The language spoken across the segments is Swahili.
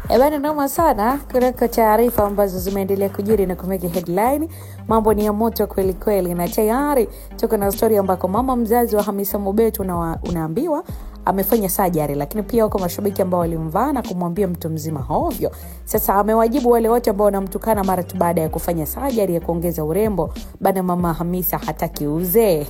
Bana noma sana kuna taarifa ambazo zimeendelea kujiri na kumeki headline. Mambo ni ya moto kweli kweli, na tayari tuko na story ambako mama mzazi wa Hamisa Mobeto unaambiwa amefanya surgery, lakini pia wako mashabiki ambao walimvaa na kumwambia mtu mzima hovyo. Sasa amewajibu wale wote ambao wanamtukana mara tu baada ya kufanya surgery ya kuongeza urembo. Bana mama Hamisa hataki uzee.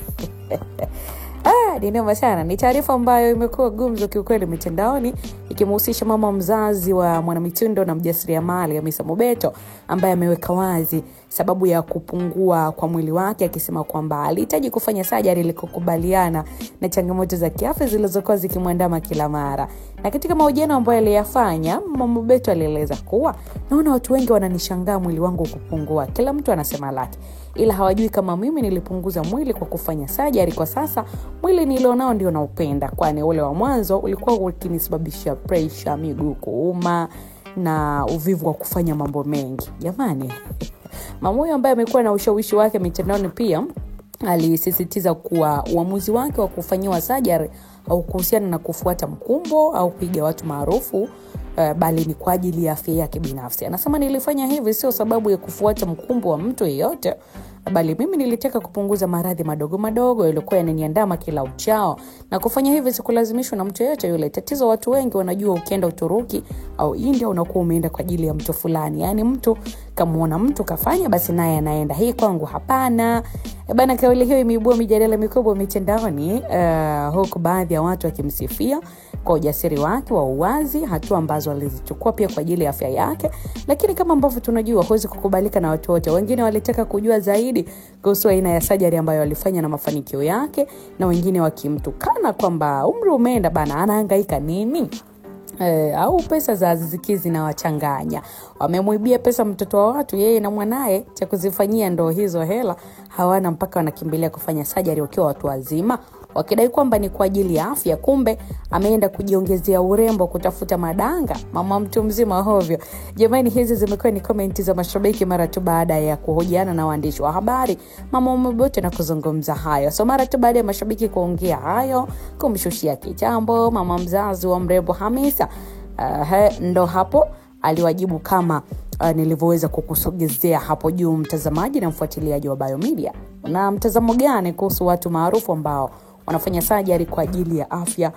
Ni noma sana. Ni taarifa ambayo imekuwa gumzo kiukweli mitandaoni, ikimhusisha mama mzazi wa mwanamitindo na mjasiriamali Hamisa Mobeto, ambaye ameweka wazi sababu ya kupungua kwa mwili wake, akisema kwamba alihitaji kufanya surgery ili kukubaliana na changamoto za kiafya zilizokuwa zikimwandama kila mara. Na katika mahojiano ambayo aliyafanya, mama Mobeto alieleza kuwa, naona watu wengi wananishangaa mwili wangu kupungua, kila mtu anasema lake, ila hawajui kama mimi nilipunguza mwili kwa kufanya surgery. Kwa sasa mwili nilionao ndio naupenda, kwani ule wa mwanzo ulikuwa ukinisababisha pressure, miguu kuuma na uvivu wa kufanya mambo mengi. Jamani, mama huyo ambaye amekuwa na ushawishi wake mitandaoni pia alisisitiza kuwa uamuzi wake wa kufanyiwa surgery au kuhusiana na kufuata mkumbo au kuiga watu maarufu, bali ni kwa ajili ya afya yake binafsi. Anasema, nilifanya hivi sio sababu ya kufuata mkumbo wa mtu yeyote, bali mimi nilitaka kupunguza maradhi madogo madogo yaliokuwa yananiandama kila uchao, na kufanya hivi sikulazimishwa na mtu yeyote yule. Tatizo watu wengi wanajua ukienda Uturuki au India unakuwa umeenda kwa ajili ya mtu fulani, yani mtu kamuona mtu kafanya basi naye anaenda. Hii kwangu hapana. Bana, kauli hiyo imeibua mijadala mikubwa mitandaoni, huku baadhi ya watu wakimsifia kwa ujasiri wake wa uwazi, hatua ambazo alizichukua pia kwa ajili ya afya yake. Lakini kama ambavyo tunajua, huwezi kukubalika na watu wote. Wengine walitaka kujua zaidi kuhusu aina ya surgery ambayo alifanya na mafanikio yake, na wengine wakimtukana kwamba umri umeenda bana, anahangaika nini? Au pesa za Azizikizi na wachanganya. Wamemwibia pesa mtoto wa watu, yeye na mwanae, cha kuzifanyia ndo hizo hela hawana, mpaka wanakimbilia kufanya surgery wakiwa watu wazima, wakidai kwamba ni kwa ajili ya afya. Kumbe ameenda kujiongezea urembo, kutafuta madanga. Mama mtu mzima hovyo. Jamani, hizi zimekuwa ni comment za mashabiki mara tu baada ya kuhojiana na waandishi wa habari mama Mobeto na kuzungumza hayo. So mara tu baada ya mashabiki kuongea hayo, kumshushia kitambo mama mzazi wa mrembo Hamisa, ndo hapo aliwajibu kama nilivyoweza kukusogezea hapo juu, mtazamaji na mfuatiliaji wa Biomedia. Na mtazamo gani kuhusu watu maarufu ambao wanafanya surgery kwa ajili ya afya?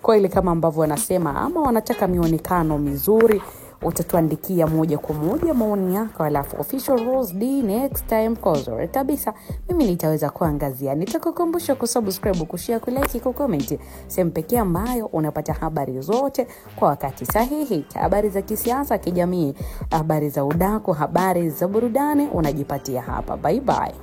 Kwa ile kama ambavyo wanasema, ama wanataka mionekano mizuri, utatuandikia moja kwa moja maoni yako, alafu Official Rose D next time cause kabisa mimi nitaweza kuangazia. Nitakukumbusha kusubscribe, kushare, kulike, kucomment. Sehemu pekee ambayo unapata habari zote kwa wakati sahihi. Habari za kisiasa, kijamii, habari za udaku, habari za burudani unajipatia hapa. Bye bye.